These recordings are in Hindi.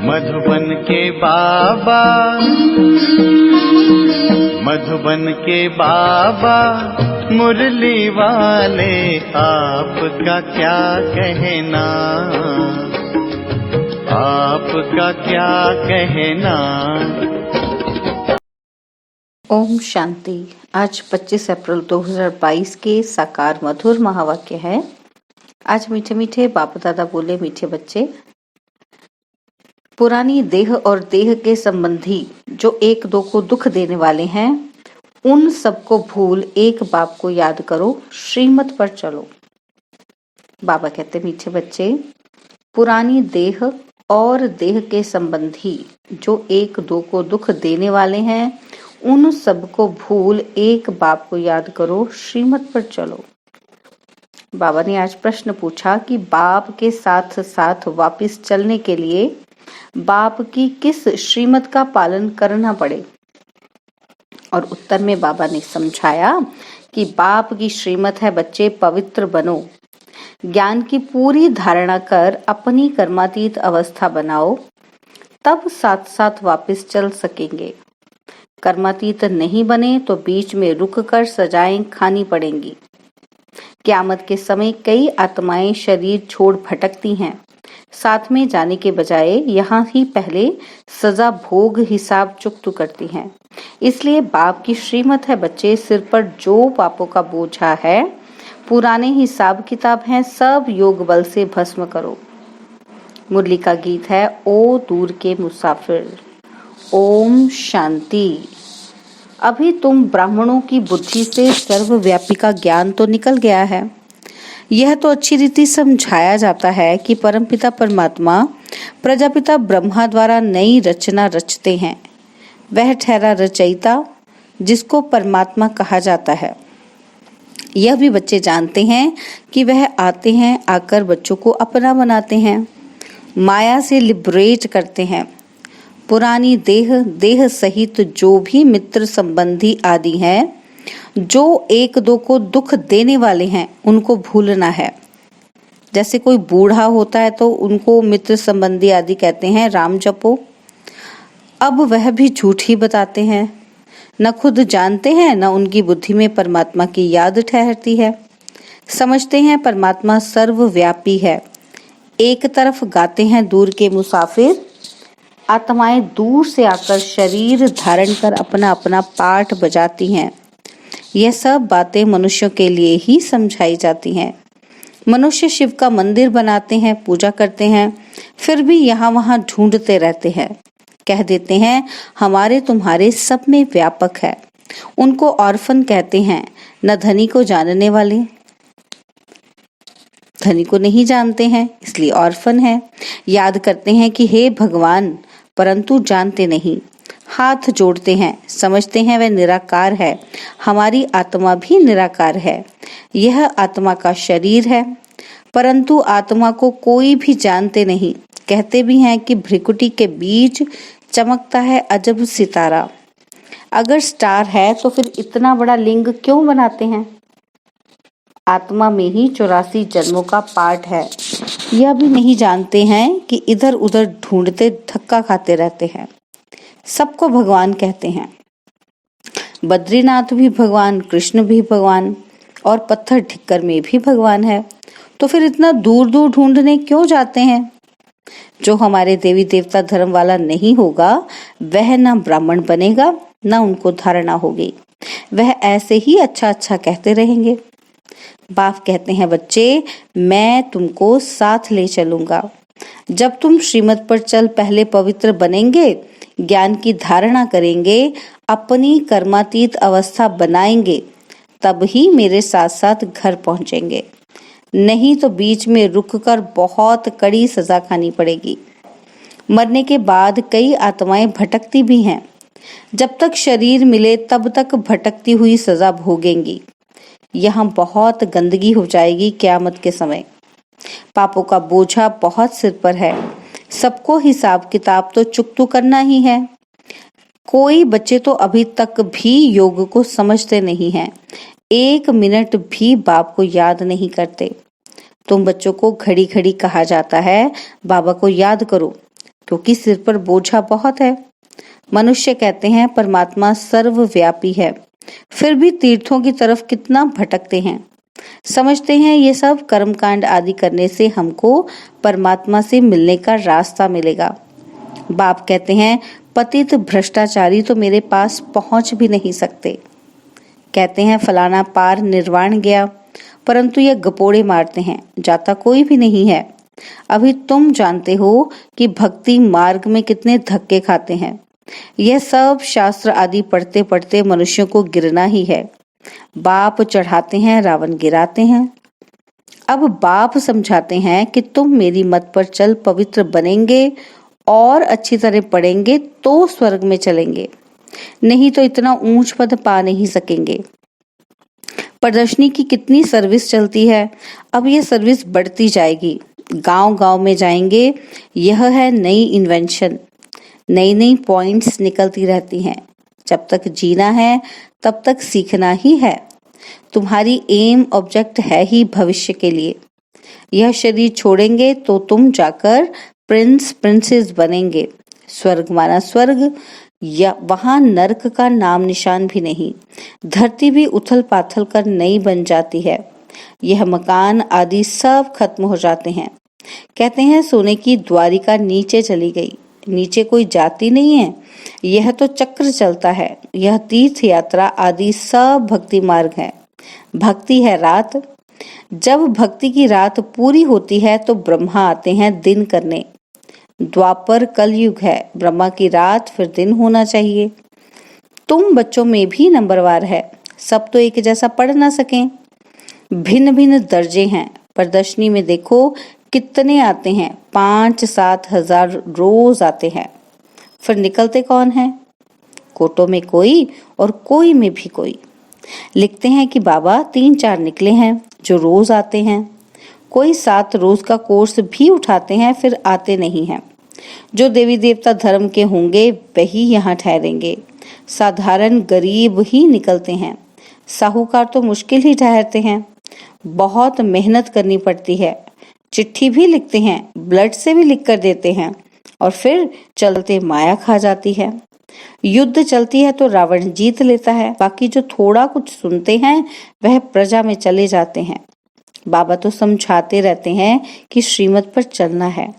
मधुबन के बाबा, मधुबन के बाबा मुरली वाले, आपका क्या कहना, आपका क्या कहना। ओम शांति। आज 25 अप्रैल 2022 के साकार मधुर महावाक्य है। आज मीठे मीठे बाप दादा बोले, मीठे बच्चे, पुरानी देह और देह के संबंधी जो एक दो को दुख देने वाले हैं, उन सबको भूल एक बाप को याद करो, श्रीमत पर चलो। बाबा कहते, मीठे बच्चे, पुरानी देह और देह के संबंधी जो एक दो को दुख देने वाले हैं, उन सबको भूल एक बाप को याद करो, श्रीमत पर चलो। बाबा ने आज प्रश्न पूछा कि बाप के साथ साथ वापस चलने के लिए बाप की किस श्रीमत का पालन करना पड़े। और उत्तर में बाबा ने समझाया कि बाप की श्रीमत है, बच्चे पवित्र बनो, ज्ञान की पूरी धारणा कर अपनी कर्मातीत अवस्था बनाओ, तब साथ साथ वापस चल सकेंगे। कर्मातीत नहीं बने तो बीच में रुक कर सजाएं खानी पड़ेंगी। क़यामत के समय कई आत्माएं शरीर छोड़ भटकती हैं, साथ में जाने के बजाय यहाँ ही पहले सजा भोग हिसाब चुकता करती हैं। इसलिए बाप की श्रीमत है, बच्चे, सिर पर जो पापों का बोझा है, पुराने हिसाब किताब हैं, सब योग बल से भस्म करो। मुरली का गीत है, ओ दूर के मुसाफिर। ओम शांति। अभी तुम ब्राह्मणों की बुद्धि से सर्वव्यापी का ज्ञान तो निकल गया है। यह तो अच्छी रीति समझाया जाता है कि परमपिता परमात्मा प्रजापिता ब्रह्मा द्वारा नई रचना रचते हैं। वह ठहरा रचयिता, जिसको परमात्मा कहा जाता है। यह भी बच्चे जानते हैं कि वह आते हैं, आकर बच्चों को अपना बनाते हैं, माया से लिबरेट करते हैं। पुरानी देह, देह सहित जो भी मित्र संबंधी आदि हैं, जो एक दो को दुख देने वाले हैं, उनको भूलना है। जैसे कोई बूढ़ा होता है तो उनको मित्र संबंधी आदि कहते हैं, राम जपो। अब वह भी झूठ ही बताते हैं, न खुद जानते हैं, न उनकी बुद्धि में परमात्मा की याद ठहरती है। समझते हैं परमात्मा सर्वव्यापी है। एक तरफ गाते हैं दूर के मुसाफिर, आत्माएं दूर से आकर शरीर धारण कर अपना अपना पाठ बजाती हैं। यह सब बातें मनुष्यों के लिए ही समझाई जाती हैं। मनुष्य शिव का मंदिर बनाते हैं, पूजा करते हैं, फिर भी यहाँ वहाँ ढूंढते रहते हैं। कह देते हैं हमारे तुम्हारे सब में व्यापक है। उनको ऑर्फन कहते हैं, न धनी को जानने वाले। धनी को नहीं जानते हैं, इसलिए ऑर्फन है। याद करते हैं कि हे भगवान, परंतु जानते नहीं। हाथ जोड़ते हैं, समझते हैं वह निराकार है। हमारी आत्मा भी निराकार है। यह आत्मा का शरीर है, परंतु आत्मा को कोई भी जानते नहीं। कहते भी हैं कि भ्रिकुटी के बीच चमकता है अजब सितारा। अगर स्टार है तो फिर इतना बड़ा लिंग क्यों बनाते हैं? आत्मा में ही 84 जन्मों का पाठ है। यह भी नहीं जानते हैं कि इधर उधर ढूंढते धक्का खाते रहते हैं। सबको भगवान कहते हैं। बद्रीनाथ भी भगवान, कृष्ण भी भगवान, और पत्थर ठिक्कर में भी भगवान है। तो फिर इतना दूर दूर ढूंढने क्यों जाते हैं? जो हमारे देवी देवता धर्म वाला नहीं होगा, वह ना ब्राह्मण बनेगा, ना उनको धारणा होगी। वह ऐसे ही अच्छा अच्छा कहते रहेंगे। बाप कहते हैं, बच्चे, मैं तुमको साथ ले चलूंगा। जब तुम श्रीमत पर चल पहले पवित्र बनेंगे, ज्ञान की धारणा करेंगे, अपनी कर्मातीत अवस्था बनाएंगे, तब ही मेरे साथ साथ घर पहुंचेंगे। नहीं तो बीच में रुककर बहुत कड़ी सजा खानी पड़ेगी। मरने के बाद कई आत्माएं भटकती भी हैं। जब तक शरीर मिले तब तक भटकती हुई सजा भोगेंगी। यहाँ बहुत गंदगी हो जाएगी क़यामत के समय। पापों का बोझा बहुत सिर पर है। सबको हिसाब किताब तो चुकता करना ही है। कोई बच्चे तो अभी तक भी योग को समझते नहीं हैं। एक मिनट भी बाप को याद नहीं करते। तुम बच्चों को घड़ी घड़ी कहा जाता है बाबा को याद करो, क्योंकि सिर पर बोझा बहुत है। मनुष्य कहते हैं परमात्मा सर्वव्यापी है, फिर भी तीर्थों की तरफ कितना भटकते हैं। समझते हैं ये सब कर्मकांड आदि करने से हमको परमात्मा से मिलने का रास्ता मिलेगा। बाप कहते हैं पतित भ्रष्टाचारी तो मेरे पास पहुंच भी नहीं सकते। कहते हैं फलाना पार निर्वाण गया, परंतु ये गपोड़े मारते हैं, जाता कोई भी नहीं है। अभी तुम जानते हो कि भक्ति मार्ग में कितने धक्के खाते हैं। यह सब शास्त्र आदि पढ़ते पढ़ते मनुष्यों को गिरना ही है। बाप चढ़ाते हैं, रावण गिराते हैं। अब बाप समझाते हैं कि तुम मेरी मत पर चल पवित्र बनेंगे और अच्छी तरह पढ़ेंगे तो स्वर्ग में चलेंगे, नहीं तो इतना ऊंच पद पा नहीं सकेंगे। प्रदर्शनी की कितनी सर्विस चलती है, अब ये सर्विस बढ़ती जाएगी। गांव-गांव में जाएंगे। यह है नई इन्वेंशन। नई नई पॉइंट्स निकलती रहती हैं। जब तक जीना है तब तक सीखना ही है। तुम्हारी एम ऑब्जेक्ट है ही भविष्य के लिए। यह शरीर छोड़ेंगे तो तुम जाकर प्रिंस प्रिंसेस बनेंगे। स्वर्ग माना स्वर्ग, या वहां नरक का नाम निशान भी नहीं। धरती भी उथल पाथल कर नई बन जाती है। यह मकान आदि सब खत्म हो जाते हैं। कहते हैं सोने की द्वारिका नीचे चली गई। नीचे कोई जाती नहीं है, यह तो चक्र चलता है। यह तीर्थ यात्रा आदि सब भक्ति मार्ग है। भक्ति है रात। जब भक्ति की रात पूरी होती है तो ब्रह्मा आते हैं दिन करने। द्वापर कलयुग है, ब्रह्मा की रात फिर दिन होना चाहिए। तुम बच्चों में भी नंबरवार है, सब तो एक जैसा पढ़ ना सकें। भिन्न भिन्न दर्जे हैं। प्रदर्शनी में देखो कितने आते हैं, 5-7 हजार रोज आते हैं। फिर निकलते कौन है? कोटों में कोई और कोई में भी कोई। लिखते हैं कि बाबा 3-4 निकले हैं जो रोज आते हैं। कोई 7 रोज का कोर्स भी उठाते हैं फिर आते नहीं हैं। जो देवी देवता धर्म के होंगे वही यहाँ ठहरेंगे। साधारण गरीब ही निकलते हैं। साहूकार तो मुश्किल ही ठहरते हैं। बहुत मेहनत करनी पड़ती है। चिट्ठी भी लिखते हैं, ब्लड से भी लिख कर देते हैं और फिर चलते माया खा जाती है। युद्ध चलती है तो रावण जीत लेता है। बाकी जो थोड़ा कुछ सुनते हैं वह प्रजा में चले जाते हैं। बाबा तो समझाते रहते हैं कि श्रीमत पर चलना है।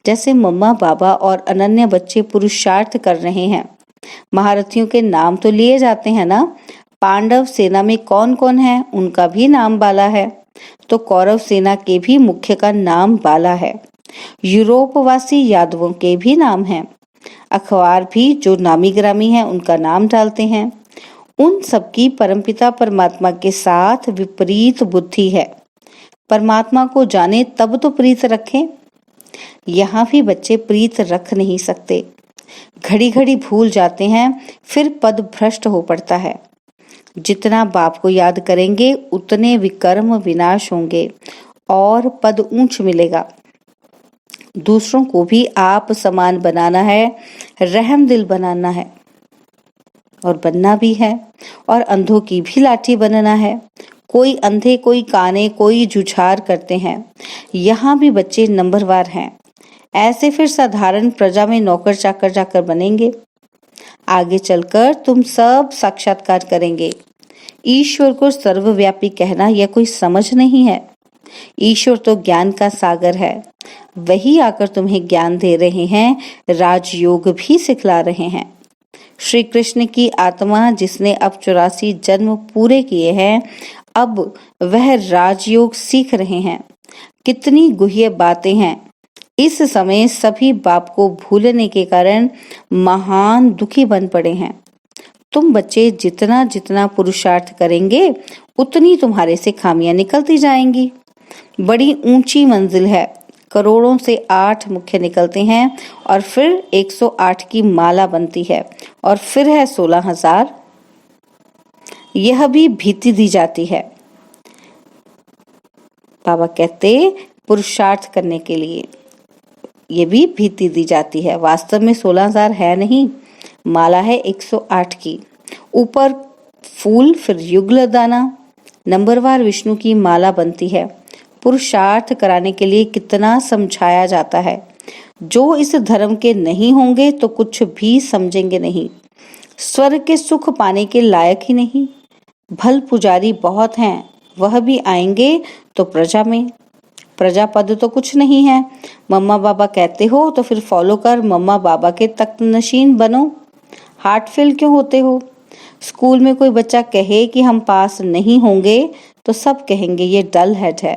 जैसे मम्मा बाबा और अनन्य बच्चे पुरुषार्थ कर रहे हैं। महारथियों के नाम तो लिए जाते हैं ना। पांडव सेना में कौन कौन है उनका भी नाम बाला है, तो कौरव सेना के भी मुख्य का नाम बाला है। यूरोपवासी यादवों के भी नाम हैं। अखबार भी जो नामी ग्रामी हैं उनका नाम डालते हैं। उन सबकी परमपिता परमात्मा के साथ विपरीत बुद्धि है। परमात्मा को जाने तब तो प्रीत रखें। यहाँ भी बच्चे प्रीत रख नहीं सकते। घड़ी घड़ी भूल जाते हैं, फिर पद भ्रष्ट हो पड़ता है। जितना बाप को याद करेंगे उतने विकर्म विनाश होंगे और पद ऊंच मिलेगा। दूसरों को भी आप समान बनाना है, रहम दिल बनाना है और बनना भी है, और अंधों की भी लाठी बनना है। कोई अंधे, कोई काने, कोई जुझार करते हैं। यहाँ भी बच्चे नंबरवार हैं। ऐसे फिर साधारण प्रजा में नौकर चाकर जाकर बनेंगे। आगे चलकर तुम सब साक्षात्कार करेंगे। ईश्वर को सर्वव्यापी कहना यह कोई समझ नहीं है। ईश्वर तो ज्ञान का सागर है। वही आकर तुम्हें ज्ञान दे रहे हैं, राजयोग भी सिखला रहे हैं। श्री कृष्ण की आत्मा जिसने अब 84 जन्म पूरे किए हैं, अब वह राजयोग सीख रहे हैं। कितनी गुह्य बातें हैं। इस समय सभी बाप को भूलने के कारण महान दुखी बन पड़े हैं। तुम बच्चे जितना जितना पुरुषार्थ करेंगे उतनी तुम्हारे से खामियां निकलती जाएंगी। बड़ी ऊंची मंजिल है। करोड़ों से 8 मुख्य निकलते हैं और फिर 108 की माला बनती है और फिर है 16,000। यह भी भीति दी जाती है। बाबा कहते पुरुषार्थ करने के लिए ये भी भीति दी जाती है। वास्तव में 16,000 है नहीं, माला है 108 की। ऊपर फूल, फिर युगल दाना। नंबरवार विष्णु की माला बनती है। पुरुषार्थ कराने के लिए कितना समझाया जाता है। जो इस धर्म के नहीं होंगे तो कुछ भी समझेंगे नहीं, स्वर्ग के सुख पाने के लायक ही नहीं। भल पुजारी बहुत हैं, वह भी आएंगे तो प्रजा में, प्रजा पद तो कुछ नहीं है। मम्मा बाबा कहते हो तो फिर फॉलो कर मम्मा बाबा के तख्त नशीन बनो। हार्ट फेल क्यों होते हो? स्कूल में कोई बच्चा कहे कि हम पास नहीं होंगे तो सब कहेंगे ये डल हेड है।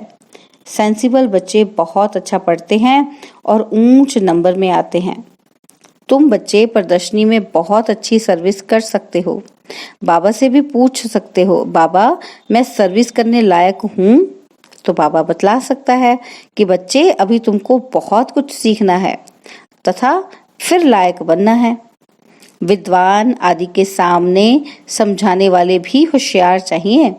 सेंसिबल बच्चे बहुत अच्छा पढ़ते हैं और ऊंच नंबर में आते हैं। तुम बच्चे प्रदर्शनी में बहुत अच्छी सर्विस कर सकते हो। बाबा से भी पूछ सकते हो, बाबा मैं सर्विस करने लायक हूँ? तो बाबा बतला सकता है कि बच्चे अभी तुमको बहुत कुछ सीखना है तथा फिर लायक बनना है। विद्वान आदि के सामने समझाने वाले भी होशियार चाहिए।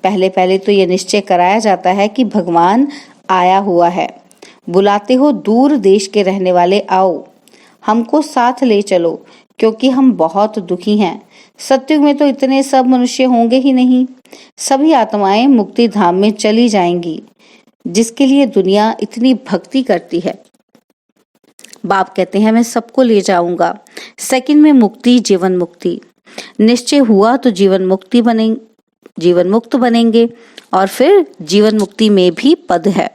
पहले पहले तो यह निश्चय कराया जाता है कि भगवान आया हुआ है, बुलाते हो दूर देश के रहने वाले, आओ हमको साथ ले चलो क्योंकि हम बहुत दुखी हैं। सत्युग में तो इतने सब मनुष्य होंगे ही नहीं, सभी आत्माएं मुक्ति धाम में चली जाएंगी जिसके लिए दुनिया इतनी भक्ति करती है। बाप कहते हैं मैं सबको ले जाऊंगा। सेकंड में मुक्ति, जीवन मुक्ति निश्चय हुआ तो जीवन मुक्त बनेंगे और फिर जीवन मुक्ति में भी पद है।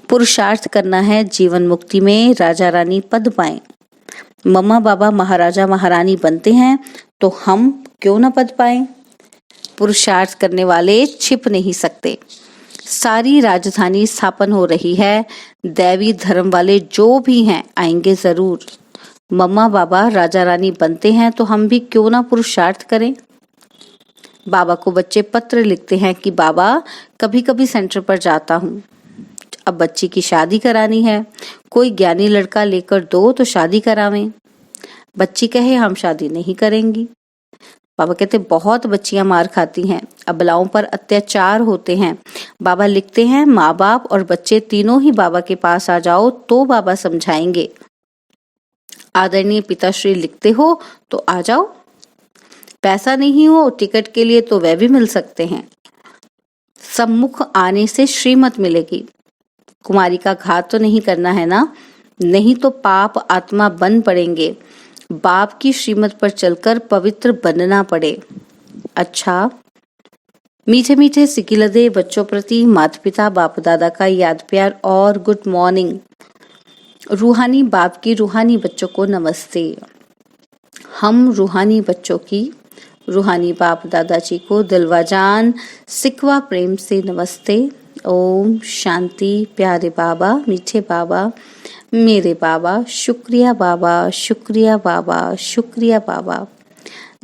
पुरुषार्थ करना है जीवन मुक्ति में राजा रानी पद पाएं। मम्मा बाबा महाराजा महारानी बनते हैं तो हम क्यों न पद पाएं? पुरुषार्थ करने वाले छिप नहीं सकते। सारी राजधानी स्थापन हो रही है, दैवी धर्म वाले जो भी हैं आएंगे जरूर। मम्मा बाबा राजा रानी बनते हैं तो हम भी क्यों ना पुरुषार्थ करें। बाबा को बच्चे पत्र लिखते हैं कि बाबा कभी कभी सेंटर पर जाता हूँ, अब बच्ची की शादी करानी है, कोई ज्ञानी लड़का लेकर दो तो शादी करावें। बच्ची कहे हम शादी नहीं करेंगी। बाबा कहते बहुत बच्चियां मार खाती हैं, अबलाओं पर अत्याचार होते हैं। बाबा लिखते हैं माँ बाप और बच्चे तीनों ही बाबा के पास आ जाओ तो बाबा समझाएंगे। आदरणीय पिताश्री लिखते हो तो आ जाओ, पैसा नहीं हो टिकट के लिए तो वह भी मिल सकते हैं। सम्मुख आने से श्रीमत मिलेगी। कुमारी का घात तो नहीं करना है ना, नहीं तो पाप आत्मा बन पड़ेंगे। बाप की श्रीमत पर चलकर पवित्र बनना पड़े। अच्छा, मीठे मीठे सिकिलदे बच्चों प्रति माता पिता बाप दादा का याद प्यार और गुड मॉर्निंग। रूहानी बाप की रूहानी बच्चों को नमस्ते। हम रूहानी बच्चों की रूहानी बाप दादाजी को दिलवाजान सिकवा प्रेम से नमस्ते। ओम शांति। प्यारे बाबा, मीठे बाबा, मेरे बाबा, शुक्रिया बाबा, शुक्रिया बाबा, शुक्रिया बाबा।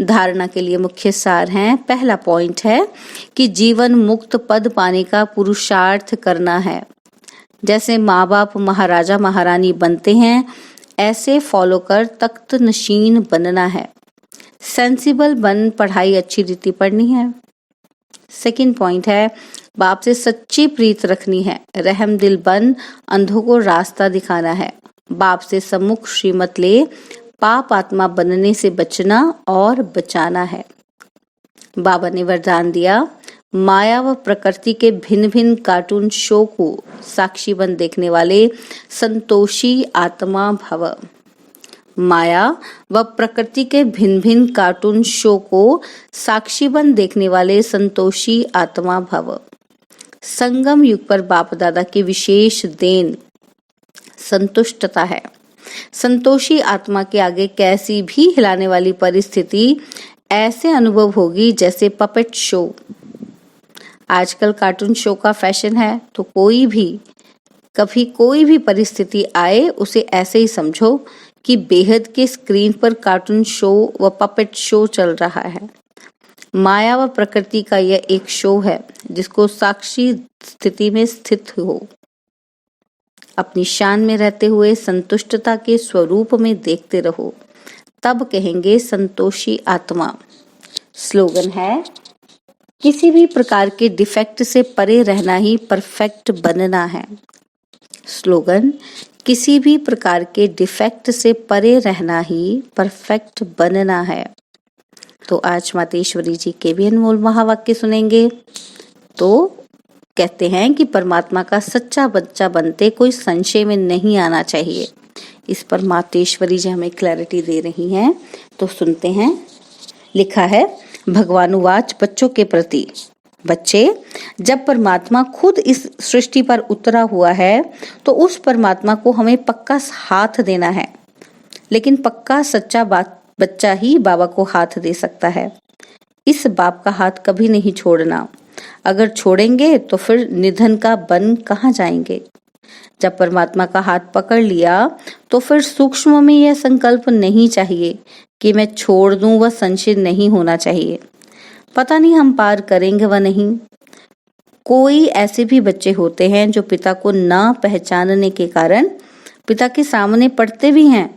धारणा के लिए मुख्य सार हैं। पहला पॉइंट है कि जीवन मुक्त पद पाने का पुरुषार्थ करना है। जैसे माँ बाप महाराजा महारानी बनते हैं ऐसे फॉलो कर तख्त नशीन बनना है। सेंसिबल बन पढ़ाई अच्छी रीति पढ़नी है। सेकंड पॉइंट है बाप से सच्ची प्रीत रखनी है। रहम दिल बन अंधों को रास्ता दिखाना है। बाप से सम्मुख श्रीमत ले पाप आत्मा बनने से बचना और बचाना है। बाबा ने वरदान दिया, माया व प्रकृति के भिन्न भिन्न कार्टून शो को साक्षी बन देखने वाले संतोषी आत्मा भव। माया व प्रकृति के भिन्न भिन्न कार्टून शो को साक्षी बन देखने वाले संतोषी आत्मा भव। संगम युग पर बाप दादा की विशेष देन संतुष्टता है। संतोषी आत्मा के आगे कैसी भी हिलाने वाली परिस्थिति ऐसे अनुभव होगी जैसे पपेट शो। आजकल कार्टून शो का फैशन है, तो कभी कोई भी परिस्थिति आए उसे ऐसे ही समझो कि बेहद के स्क्रीन पर कार्टून शो व पपेट शो चल रहा है। माया व प्रकृति का यह एक शो है जिसको साक्षी स्थिति में स्थित हो अपनी शान में रहते हुए संतुष्टता के स्वरूप में देखते रहो, तब कहेंगे संतोषी आत्मा। स्लोगन है, किसी भी प्रकार के डिफेक्ट से परे रहना ही परफेक्ट बनना है। स्लोगन, किसी भी प्रकार के डिफेक्ट से परे रहना ही परफेक्ट बनना है। तो आज मातेश्वरी जी के भी अनमोल महावाक्य सुनेंगे। तो कहते हैं कि परमात्मा का सच्चा बच्चा बनते कोई संशय में नहीं आना चाहिए। इस पर मातेश्वरी जी हमें क्लैरिटी दे रही हैं, तो सुनते हैं। लिखा है, भगवानुवाच बच्चों के प्रति, बच्चे, जब परमात्मा खुद इस सृष्टि पर उतरा हुआ है तो उस परमात्मा को हमें पक्का हाथ देना है, लेकिन पक्का सच्चा बच्चा ही बाबा को हाथ दे सकता है। इस बाप का हाथ कभी नहीं छोड़ना, अगर छोड़ेंगे तो फिर निधन का बन कहाँ जाएंगे। जब परमात्मा का हाथ पकड़ लिया तो फिर सूक्ष्म में यह संकल्प नहीं चाहिए कि मैं छोड़ दूं, वह संशय नहीं होना चाहिए। पता नहीं हम पार करेंगे व नहीं। कोई ऐसे भी बच्चे होते हैं जो पिता को ना पहचानने के कारण पिता के सामने पढ़ते भी हैं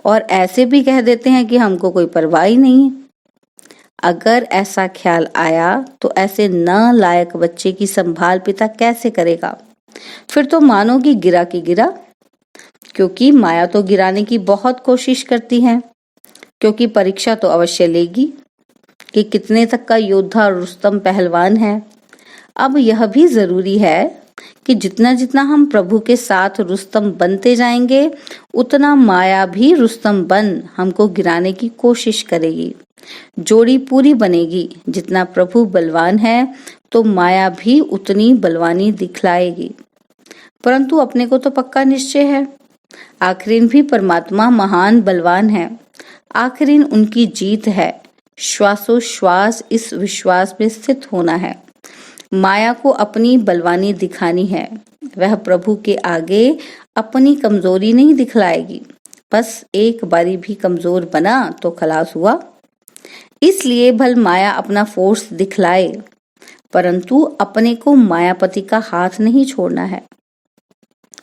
और ऐसे भी कह देते हैं कि हमको कोई परवाह ही नहीं है। अगर ऐसा ख्याल आया तो ऐसे नालायक बच्चे की संभाल पिता कैसे करेगा। फिर तो मानो कि गिरा की गिरा, क्योंकि माया तो गिराने की बहुत कोशिश करती है, क्योंकि परीक्षा तो अवश्य लेगी कि कितने तक का योद्धा रुस्तम पहलवान है। अब यह भी जरूरी है कि जितना जितना हम प्रभु के साथ रुस्तम बनते जाएंगे, उतना माया भी रुस्तम बन हमको गिराने की कोशिश करेगी। जोड़ी पूरी बनेगी। जितना प्रभु बलवान है तो माया भी उतनी बलवानी दिखलाएगी। परंतु अपने को तो पक्का निश्चय है, आखिरीन भी परमात्मा महान बलवान है। आखिरीन उनकी जीत है। श्वासोश्वास इस विश्वास में स्थित होना है। माया को अपनी बलवानी दिखानी है। वह प्रभु के आगे अपनी कमजोरी नहीं दिखलाएगी। बस एक बारी भी कमजोर बना तो खलास हुआ। इसलिए भल माया अपना फोर्स दिखलाए, परंतु अपने को मायापति का हाथ नहीं छोड़ना है।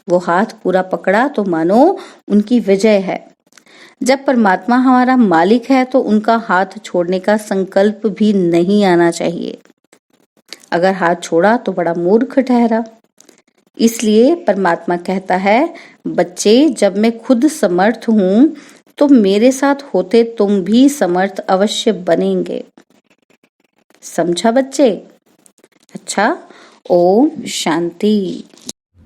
वो हाथ पूरा पकड़ा तो मानो उनकी विजय है। जब परमात्मा हमारा मालिक है तो उनका हाथ छोड़ने का संकल्प भी नहीं आना चाहिए। अगर हाथ छोड़ा तो बड़ा मूर्ख ठहरा। इसलिए परमात्मा कहता है, बच्चे, जब मैं खुद समर्थ हूं तो मेरे साथ होते तुम भी समर्थ अवश्य बनेंगे। समझा बच्चे? अच्छा, ओम शांति।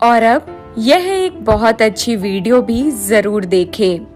और अब यह एक बहुत अच्छी वीडियो भी जरूर देखें।